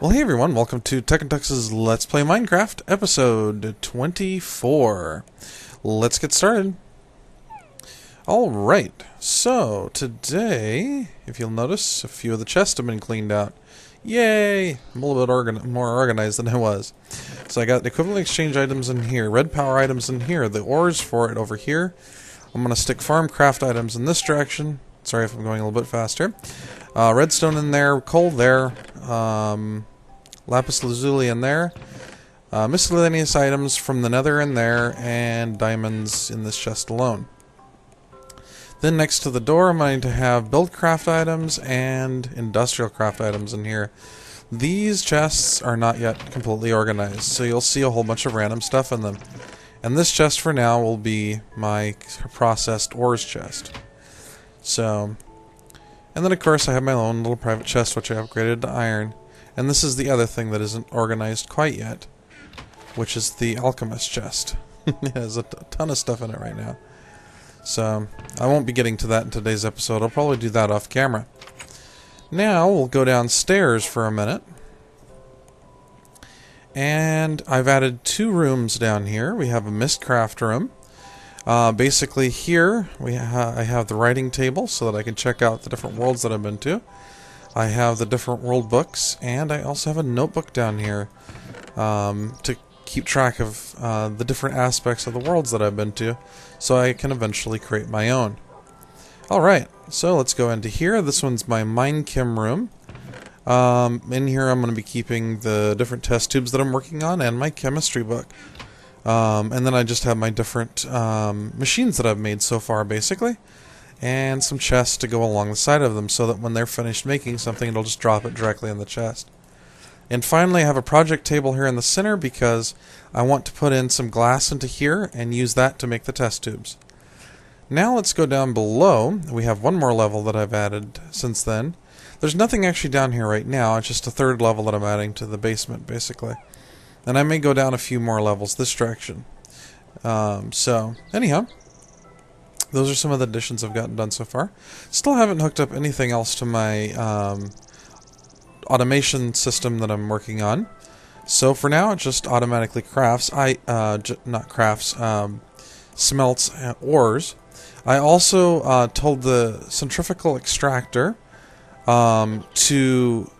Well, hey everyone, welcome to Techntux's Let's Play Minecraft, episode 24. Let's get started. Alright, so today, if you'll notice, a few of the chests have been cleaned out. Yay! I'm a little bit more organized than I was. So I got equivalent exchange items in here, red power items in here, the ores for it over here. I'm going to stick farm craft items in this direction. Sorry if I'm going a little bit faster. Redstone in there, coal there, lapis lazuli in there, miscellaneous items from the nether in there, and diamonds in this chest alone. Then next to the door I'm going to have buildcraft items and industrial craft items in here. These chests are not yet completely organized, so you'll see a whole bunch of random stuff in them. And this chest for now will be my processed ores chest. So, and then of course I have my own little private chest which I upgraded to iron. And this is the other thing that isn't organized quite yet, which is the alchemist chest. It has a ton of stuff in it right now. So, I won't be getting to that in today's episode. I'll probably do that off camera. Now, we'll go downstairs for a minute. And I've added 2 rooms down here. We have a mistcraft room. Basically here, I have the writing table so that I can check out the different worlds that I've been to. I have the different world books, and I also have a notebook down here to keep track of the different aspects of the worlds that I've been to, so I can eventually create my own. Alright, so let's go into here. This one's my Minechem room. In here I'm going to be keeping the different test tubes that I'm working on and my chemistry book. And then I just have my different machines that I've made so far, basically. And some chests to go along the side of them so that when they're finished making something, it'll just drop it directly in the chest. And finally, I have a project table here in the center because I want to put in some glass into here and use that to make the test tubes. Now let's go down below. We have one more level that I've added since then. There's nothing actually down here right now. It's just a third level that I'm adding to the basement, basically. And I may go down a few more levels this direction. So, anyhow. Those are some of the additions I've gotten done so far. Still haven't hooked up anything else to my automation system that I'm working on. So for now, it just automatically crafts. Smelts ores. I also told the centrifugal extractor to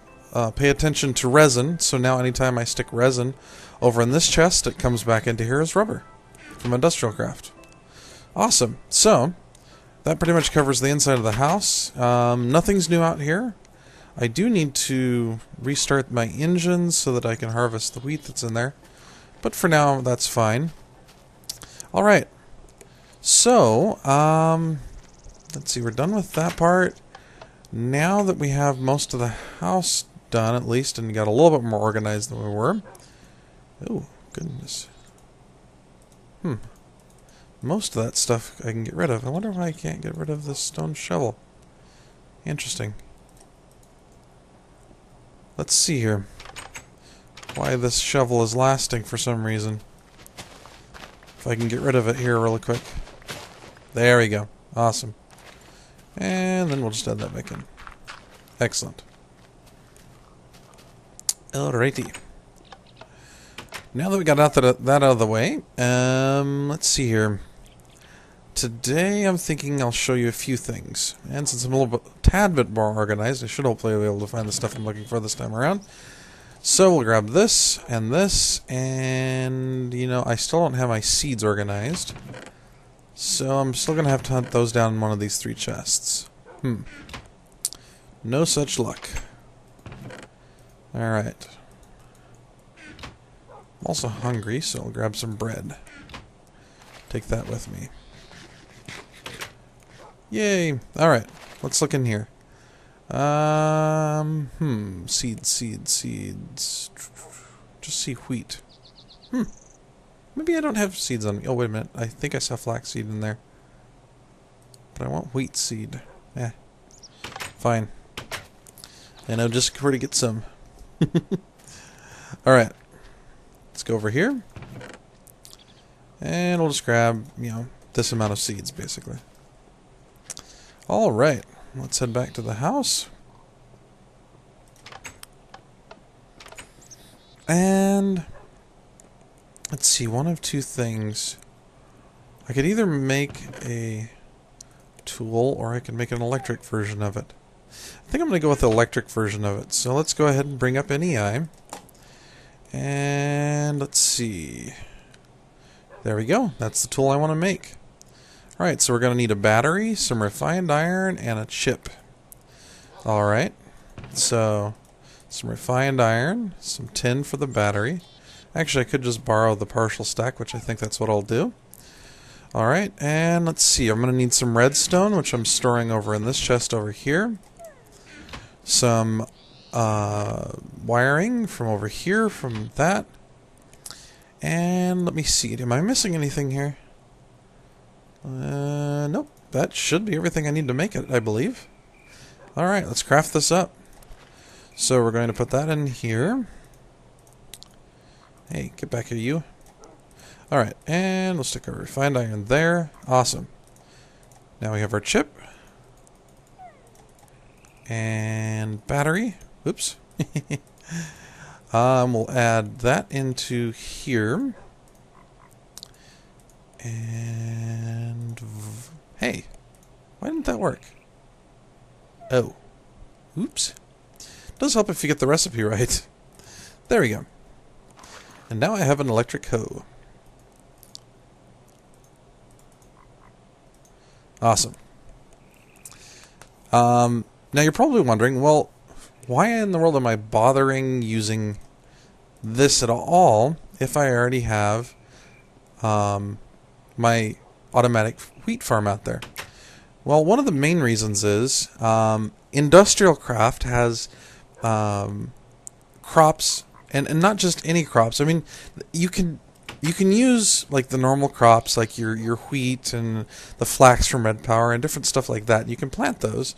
pay attention to resin. So now anytime I stick resin over in this chest, it comes back into here as rubber from industrial craft. Awesome. So, that pretty much covers the inside of the house. Nothing's new out here. I do need to restart my engines so that I can harvest the wheat that's in there. But for now, that's fine. Alright. So, let's see, we're done with that part. Now that we have most of the house done, at least, and got a little bit more organized than we were. Oh, goodness. Most of that stuff I can get rid of. I wonder why I can't get rid of this stone shovel. Interesting. Let's see here. Why this shovel is lasting for some reason. If I can get rid of it here really quick. There we go. Awesome. And then we'll just add that back in. Excellent. Alrighty. Now that we got that out of the way, let's see here. Today I'm thinking I'll show you a few things. And since I'm a tad bit more organized, I should hopefully be able to find the stuff I'm looking for this time around. So we'll grab this, and you know, I still don't have my seeds organized. So I'm still going to have to hunt those down in one of these 3 chests. No such luck. Alright. I'm also hungry, so I'll grab some bread. Take that with me. Yay! Alright, let's look in here. Seeds. Just see wheat. Maybe I don't have seeds on me. Oh, wait a minute. I think I saw flaxseed in there. But I want wheat seed. Fine. I know just where to get some. Alright. Let's go over here. And we'll just grab, you know, this amount of seeds, basically. Alright, let's head back to the house. And let's see, one of two things. I could either make a tool or I could make an electric version of it. I think I'm going to go with the electric version of it. So let's go ahead and bring up NEI. And let's see. There we go. That's the tool I want to make. Alright, so we're going to need a battery, some refined iron, and a chip. Alright, so some refined iron, some tin for the battery. Actually, I could just borrow the partial stack, which I think that's what I'll do. Alright, and let's see. I'm going to need some redstone, which I'm storing over in this chest over here. Some wiring from over here, from that. And let me see. Am I missing anything here? Nope. That should be everything I need to make it, I believe. Alright, let's craft this up. So we're going to put that in here. Hey, get back here, you. Alright, and we'll stick our refined iron there. Awesome. Now we have our chip. And battery. Oops. We'll add that into here. And hey, why didn't that work? Oh, oops. Does help if you get the recipe right. There we go. And now I have an electric hoe. Awesome. Now you're probably wondering, well, why in the world am I bothering using this at all if I already have my automatic wheat farm out there? Well, one of the main reasons is Industrial Craft has crops, and not just any crops. I mean, you can use like the normal crops, like your wheat and the flax from Red Power and different stuff like that. You can plant those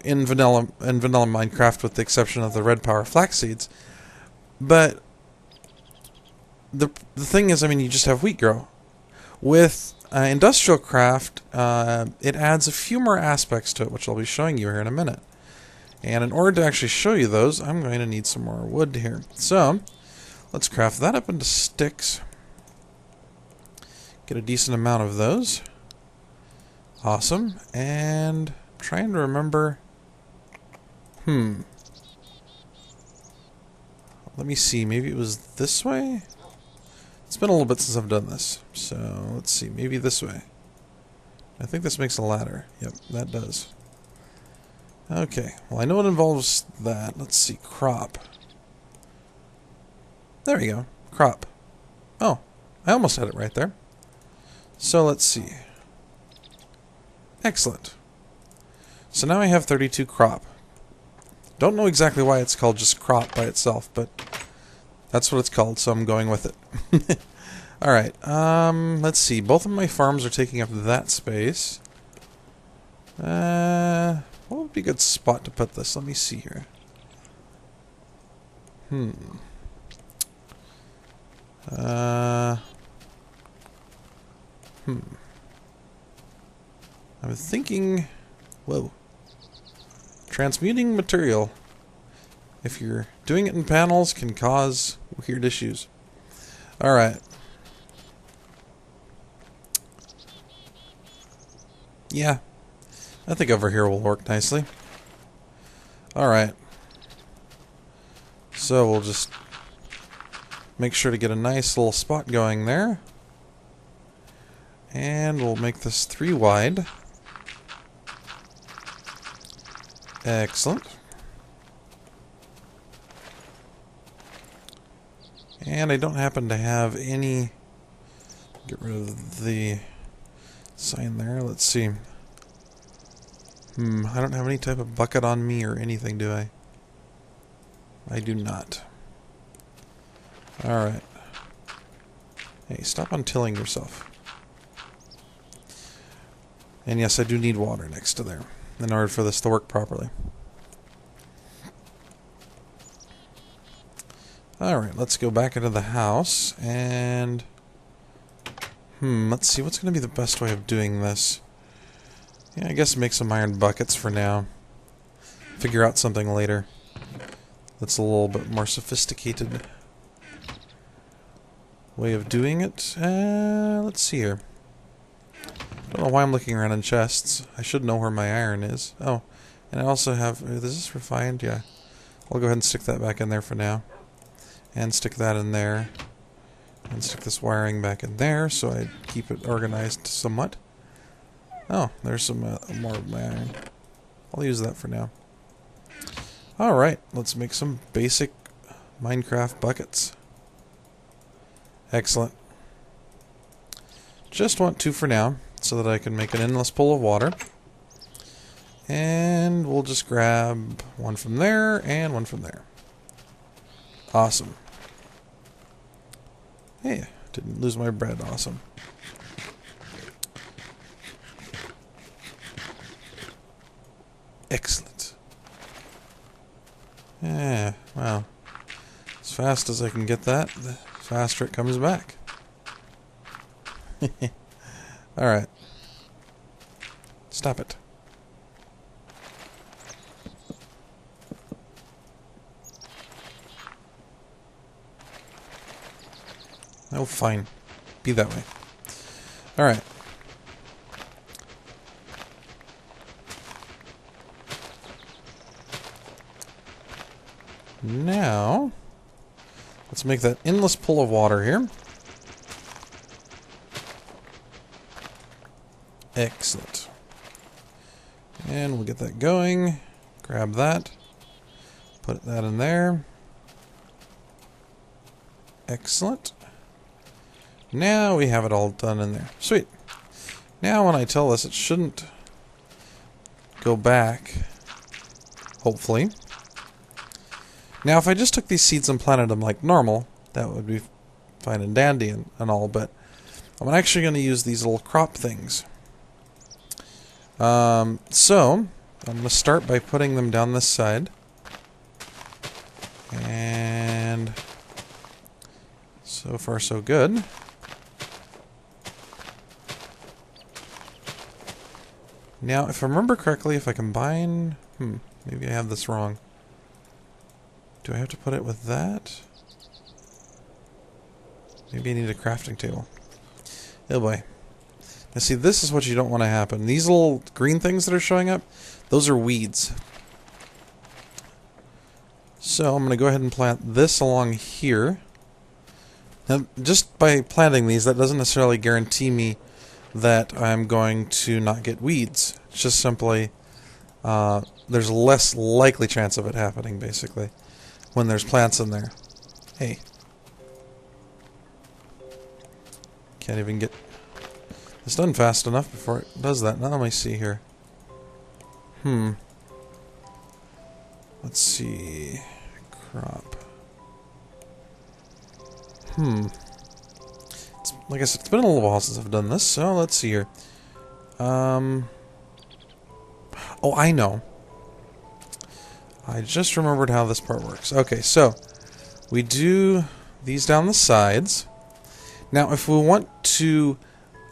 in vanilla Minecraft, with the exception of the Red Power flax seeds. But the thing is, I mean, you just have wheat grow. With Industrial Craft, it adds a few more aspects to it, which I'll be showing you here in a minute. And in order to actually show you those, I'm going to need some more wood here. So let's craft that up into sticks. Get a decent amount of those. Awesome. And I'm trying to remember. Let me see. Maybe it was this way? It's been a little bit since I've done this. So let's see. Maybe this way. I think this makes a ladder. Yep, that does. Okay. Well, I know it involves that. Let's see. Crop. There we go. Crop. Oh, I almost had it right there. So let's see. Excellent. So now I have 32 crop. Don't know exactly why it's called just crop by itself, but that's what it's called, so I'm going with it. Alright, let's see. Both of my farms are taking up that space. What would be a good spot to put this? Let me see here. I'm thinking... Whoa. Transmuting material, if you're doing it in panels, can cause weird issues. Alright. Yeah. I think over here will work nicely. Alright. So we'll just make sure to get a nice little spot going there. And we'll make this 3 wide. Excellent. And I don't happen to have any... Get rid of the sign there. Let's see. I don't have any type of bucket on me or anything, do I? I do not. Alright. Hey, stop untilling yourself. And yes, I do need water next to there in order for this to work properly. Alright, let's go back into the house and... let's see, what's going to be the best way of doing this? Yeah, I guess make some iron buckets for now. Figure out something later that's a little bit more sophisticated. way of doing it. Let's see here. Don't know why I'm looking around in chests. I should know where my iron is. Oh, and I also have... Is this refined? Yeah. I'll go ahead and stick that back in there for now. And stick that in there. And stick this wiring back in there so I keep it organized somewhat. Oh, there's some more of my iron. I'll use that for now. Alright, let's make some basic Minecraft buckets. Excellent. Just want 2 for now, so that I can make an endless pool of water. And we'll just grab 1 from there and 1 from there. Awesome. Hey, didn't lose my bread. Awesome. Excellent. Yeah, well, as fast as I can get that, the faster it comes back. Alright. Stop it. Oh, fine. Be that way. Alright. Now, let's make that endless pool of water here. Excellent. And we'll get that going. Grab that. Put that in there. Excellent. Now we have it all done in there. Sweet. Now when I tell this, it shouldn't go back. Hopefully. Now if I just took these seeds and planted them like normal, that would be fine and dandy and all, but I'm actually going to use these little crop things. So, I'm going to start by putting them down this side. And so far so good. Now, if I remember correctly, if I combine... maybe I have this wrong. Do I have to put it with that? Maybe I need a crafting table. Oh boy. Now see, this is what you don't want to happen. These little green things that are showing up, those are weeds. So I'm going to go ahead and plant this along here. Now, just by planting these, that doesn't necessarily guarantee me that I'm going to not get weeds. It's just simply, there's a less likely chance of it happening, basically, when there's plants in there. Hey. Can't even get this done fast enough before it does that. Now let me see here. Let's see. Crop. Like I said, it's been a little while since I've done this, so let's see here. Oh, I know. I just remembered how this part works. Okay, so we do these down the sides. Now, if we want to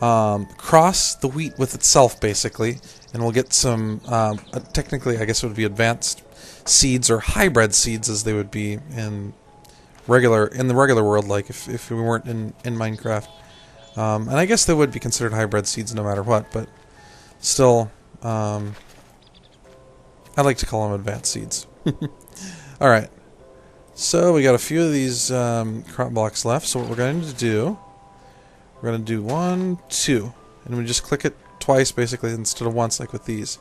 cross the wheat with itself, basically, and we'll get some, technically, I guess it would be advanced seeds or hybrid seeds, as they would be in the regular world, like if we weren't in Minecraft. And I guess they would be considered hybrid seeds no matter what, but still, I like to call them advanced seeds. Alright, so we got a few of these crop blocks left, so what we're going to do, we're going to do 1, 2, and we just click it twice, basically, instead of once, like with these.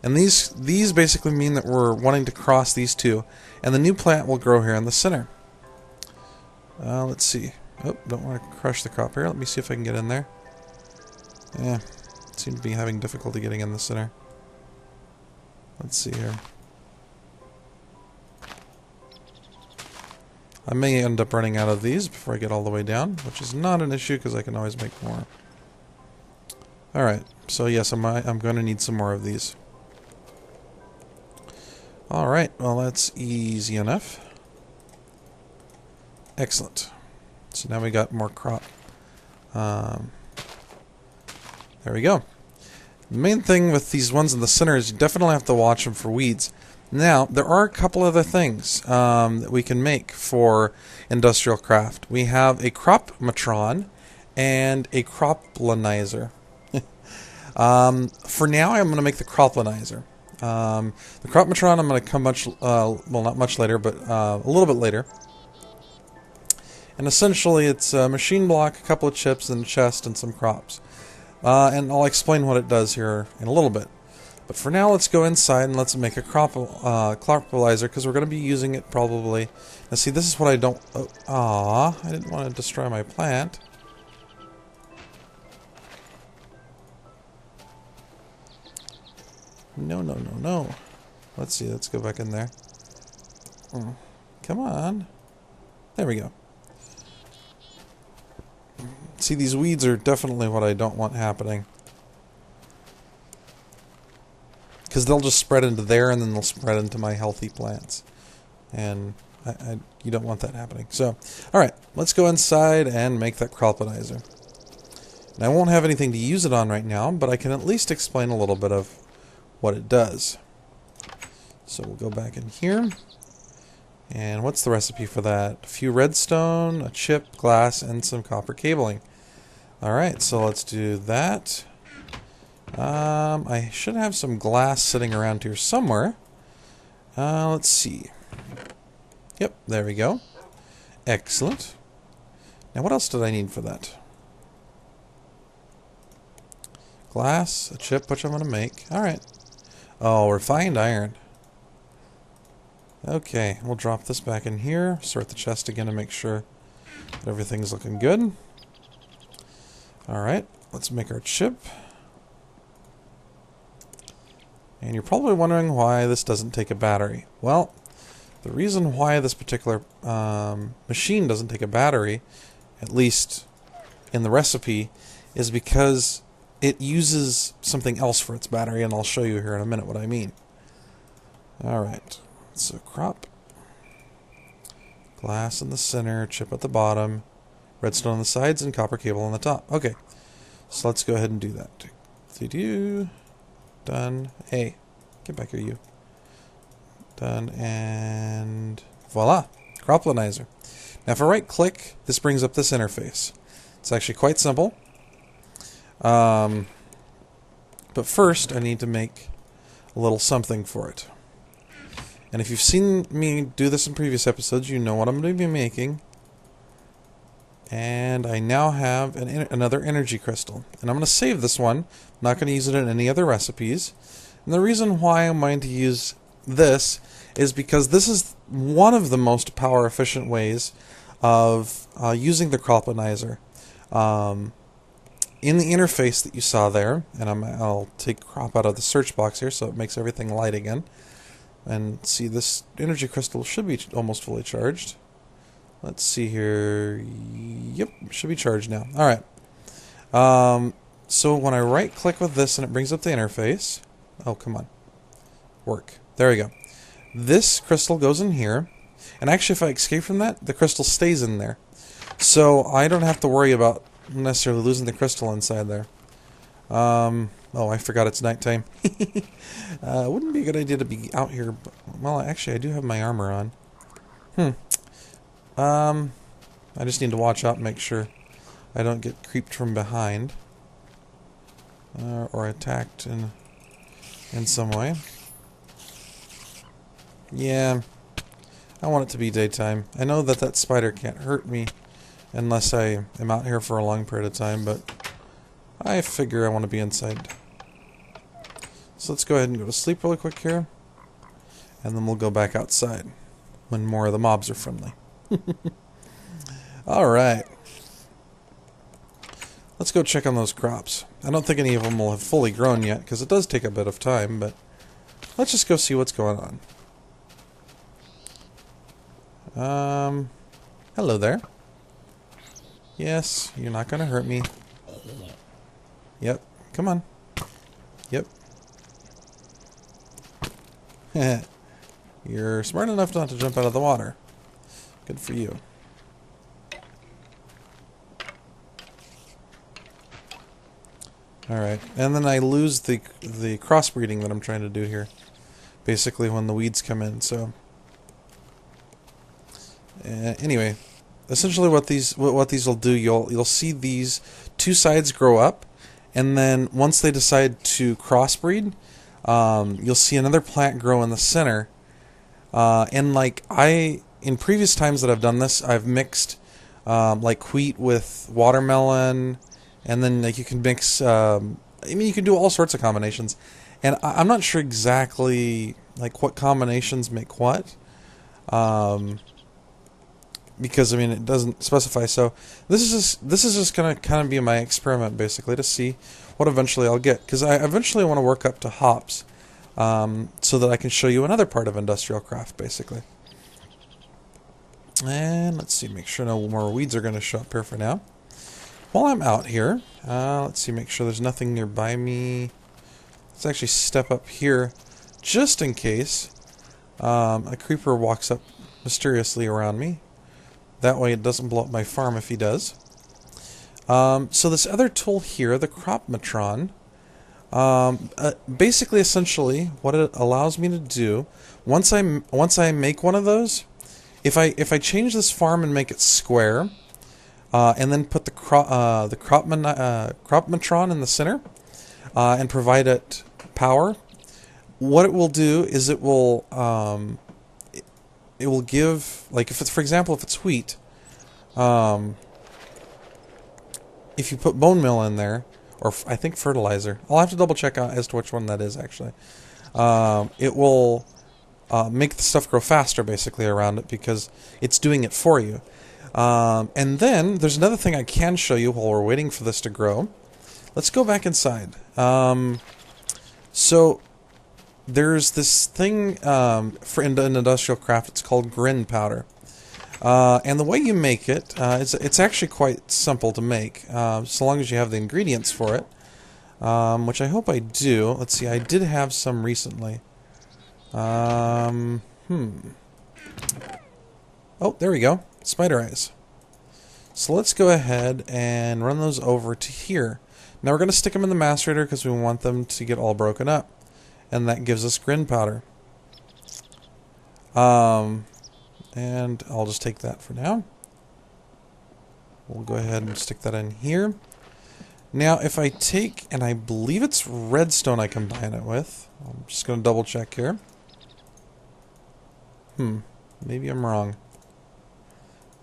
And these basically mean that we're wanting to cross these two, and the new plant will grow here in the center. Let's see. Oh, don't want to crush the crop here. Let me see if I can get in there. Yeah, seem to be having difficulty getting in the center. Let's see here. I may end up running out of these before I get all the way down, which is not an issue because I can always make more. Alright, so yes, I'm going to need some more of these. Alright, well that's easy enough. Excellent. So now we got more crop. There we go. The main thing with these ones in the center is you definitely have to watch them for weeds. Now, there are a couple other things that we can make for industrial craft. We have a crop-matron and a croplanizer. For now, I'm going to make the croplanizer. The crop-matron I'm going to come much, well, not much later, but a little bit later. And essentially, it's a machine block, a couple of chips, and a chest, and some crops. And I'll explain what it does here in a little bit. But for now, let's go inside and let's make a croplanizer, because we're going to be using it probably. Now, see, this is what I don't... I didn't want to destroy my plant. No, no, no, no. Let's see, let's go back in there. Come on. There we go. See, these weeds are definitely what I don't want happening. Because they'll just spread into there, and then they'll spread into my healthy plants. And you don't want that happening. So, alright, let's go inside and make that croplanizer. And I won't have anything to use it on right now, but I can at least explain a little bit of what it does. So we'll go back in here. And what's the recipe for that? A few redstone, a chip, glass, and some copper cabling. Alright, so let's do that. I should have some glass sitting around here somewhere. Let's see. Yep, there we go. Excellent. Now what else did I need for that? Glass, a chip, which I'm going to make. Alright. Oh, refined iron. Okay, we'll drop this back in here. Sort the chest again to make sure that everything's looking good. Alright, let's make our chip. And you're probably wondering why this doesn't take a battery. Well, the reason why this particular machine doesn't take a battery, at least in the recipe, is because it uses something else for its battery, and I'll show you here in a minute what I mean. Alright, so crop, glass in the center, chip at the bottom, redstone on the sides, and copper cable on the top. Okay, so let's go ahead and do that. Done. Hey, get back here, you. Done, and voila, croplanizer. Now if I right click, this brings up this interface. It's actually quite simple. But first I need to make a little something for it. And if you've seen me do this in previous episodes, you know what I'm going to be making. And I now have another energy crystal. And I'm going to save this one. I'm not going to use it in any other recipes. And the reason why I'm going to use this is because this is one of the most power efficient ways of using the croplanizer. In the interface that you saw there, and I'll take crop out of the search box here so it makes everything light again. And see, this energy crystal should be almost fully charged. Let's see here. Yep, should be charged now. Alright. So when I right click with this and it brings up the interface. Oh, come on. Work. There we go. This crystal goes in here. And actually, if I escape from that, the crystal stays in there. So I don't have to worry about necessarily losing the crystal inside there. Oh, I forgot it's nighttime. Wouldn't be a good idea to be out here. But, well, actually, I do have my armor on. I just need to watch out and make sure I don't get creeped from behind. Or attacked in some way. Yeah, I want it to be daytime. I know that that spider can't hurt me unless I am out here for a long period of time, but I figure I want to be inside. So let's go ahead and go to sleep really quick here. And then we'll go back outside when more of the mobs are friendly. Alright. Let's go check on those crops. I don't think any of them will have fully grown yet, because it does take a bit of time, but let's just go see what's going on. Hello there. Yes, you're not going to hurt me. Yep, come on. Yep. You're smart enough not to jump out of the water. Good for you. Alright, and then I lose the crossbreeding that I'm trying to do here. basically when the weeds come in. So anyway, essentially what these will do, you'll see these two sides grow up, and then once they decide to crossbreed, you'll see another plant grow in the center. And like in previous times that I've done this, I've mixed like wheat with watermelon, and then like you can mix. I mean, you can do all sorts of combinations, and I'm not sure exactly like what combinations make what, because I mean it doesn't specify. So this is just gonna kind of be my experiment basically to see what eventually I'll get, because I eventually want to work up to hops, so that I can show you another part of industrial craft basically. And let's see, make sure no more weeds are going to show up here for now. While I'm out here, let's see, make sure there's nothing nearby me. Let's actually step up here, just in case a creeper walks up mysteriously around me. That way it doesn't blow up my farm if he does. So this other tool here, the Cropmatron, basically, essentially, what it allows me to do, once I make one of those, if I change this farm and make it square, and then put the Cropmatron in the center, and provide it power, what it will do is it will give, like, if it's, for example, if it's wheat, if you put bone meal in there, or I think fertilizer, I'll have to double check out as to which one that is actually, it will make the stuff grow faster basically around it because it's doing it for you. And then there's another thing I can show you while we're waiting for this to grow. Let's go back inside. So there's this thing for in industrial craft. It's called grin powder, and the way you make it, it's actually quite simple to make, so long as you have the ingredients for it, which I hope I do. Let's see, I did have some recently. Oh, there we go. Spider eyes. So let's go ahead and run those over to here. Now we're going to stick them in the macerator because we want them to get all broken up. And that gives us grin powder. And I'll just take that for now. We'll go ahead and stick that in here. Now if I take, and I believe it's redstone I combine it with. I'm just going to double check here. Maybe I'm wrong.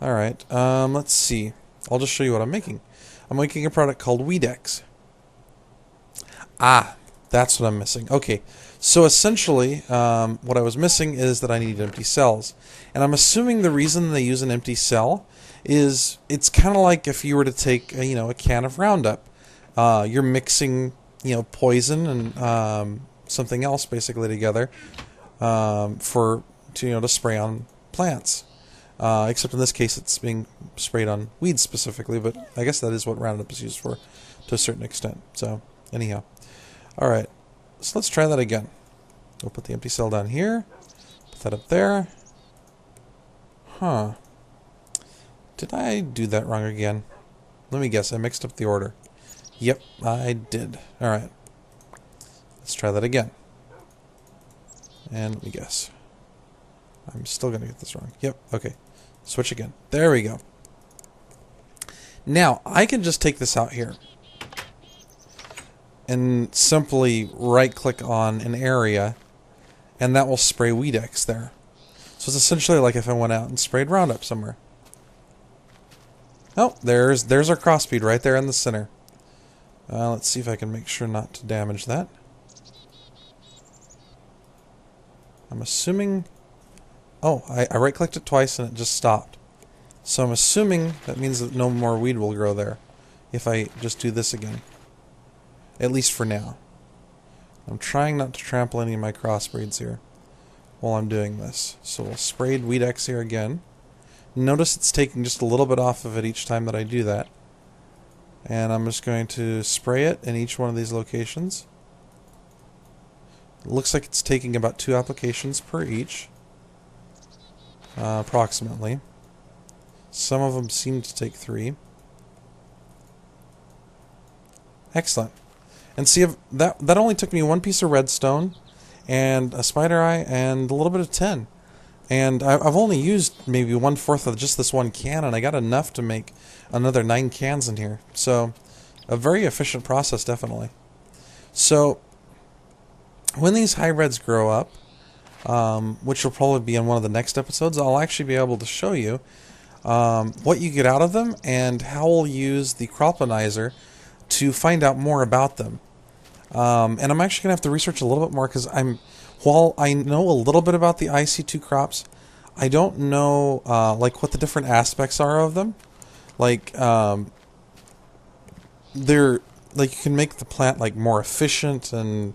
Alright, let's see. I'll just show you what I'm making. I'm making a product called Weedex. Ah, that's what I'm missing. Okay, so essentially, what I was missing is that I need empty cells. And I'm assuming the reason they use an empty cell is it's kind of like if you were to take, a can of Roundup. You're mixing, poison and something else basically together to spray on plants. Except in this case it's being sprayed on weeds specifically, but I guess that is what Roundup is used for to a certain extent. So, anyhow. Alright, so let's try that again. We'll put the empty cell down here, put that up there. Huh. Did I do that wrong again? Let me guess, I mixed up the order. Yep, I did. Alright. Let's try that again. And let me guess. I'm still going to get this wrong. Yep, okay. Switch again. There we go. Now, I can just take this out here and simply right-click on an area, and that will spray Weedex there. So it's essentially like if I went out and sprayed Roundup somewhere. Oh, there's our crossbead right there in the center. Let's see if I can make sure not to damage that. I'm assuming... Oh, I right-clicked it twice and it just stopped. So I'm assuming that means that no more weed will grow there if I just do this again. At least for now. I'm trying not to trample any of my crossbreeds here while I'm doing this. So we'll spray Weedex here again. Notice it's taking just a little bit off of it each time that I do that. And I'm just going to spray it in each one of these locations. It looks like it's taking about 2 applications per each. Approximately. Some of them seem to take 3. Excellent. And see, if that only took me 1 piece of redstone and a spider eye, and a little bit of tin. And I've only used maybe 1/4 of just this one can, and I got enough to make another 9 cans in here. So, a very efficient process, definitely. So, when these hybrids grow up, which will probably be in one of the next episodes, I'll actually be able to show you what you get out of them and how we'll use the Croponizer to find out more about them. And I'm actually going to have to research a little bit more because while I know a little bit about the IC2 crops, I don't know like what the different aspects are of them. Like they're like you can make the plant like more efficient and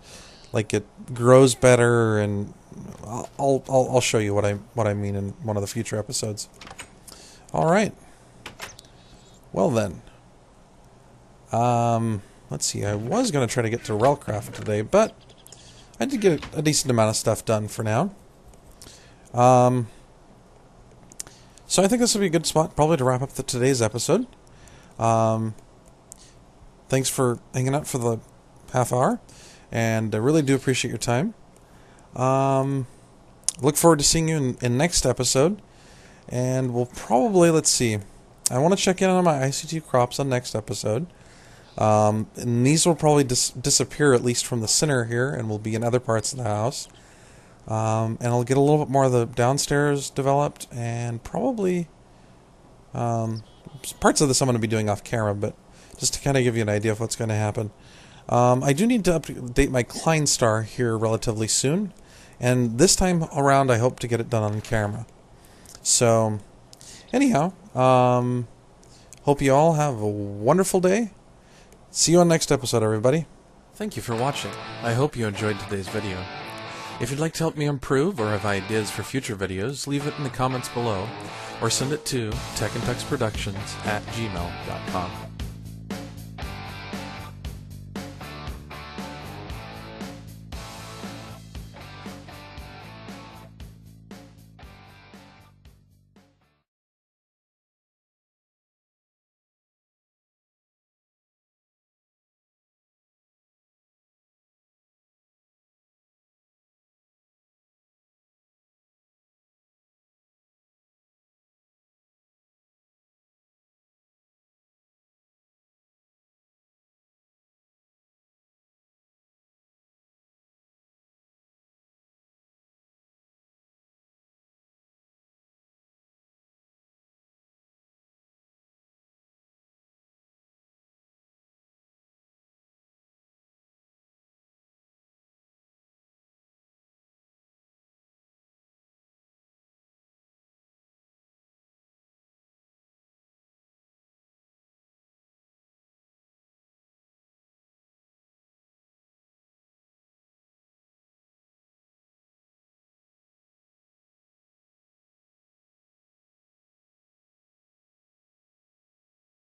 like it grows better, and I'll show you what I mean in one of the future episodes. All right. Well then. Let's see. I was going to try to get to Relcraft today, but I did get a decent amount of stuff done for now. So I think this would be a good spot probably to wrap up today's episode. Thanks for hanging out for the half hour, and I really do appreciate your time. Look forward to seeing you in next episode, and we'll probably, let's see, I want to check in on my IC2 crops on next episode. And these will probably disappear at least from the center here, and will be in other parts of the house. And I'll get a little bit more of the downstairs developed, and probably parts of this I'm going to be doing off camera, but just to kind of give you an idea of what's going to happen. I do need to update my Kleinstar here relatively soon, and this time around I hope to get it done on camera. So, anyhow, hope you all have a wonderful day. See you on next episode, everybody. Thank you for watching. I hope you enjoyed today's video. If you'd like to help me improve or have ideas for future videos, leave it in the comments below, or send it to techntux@gmail.com.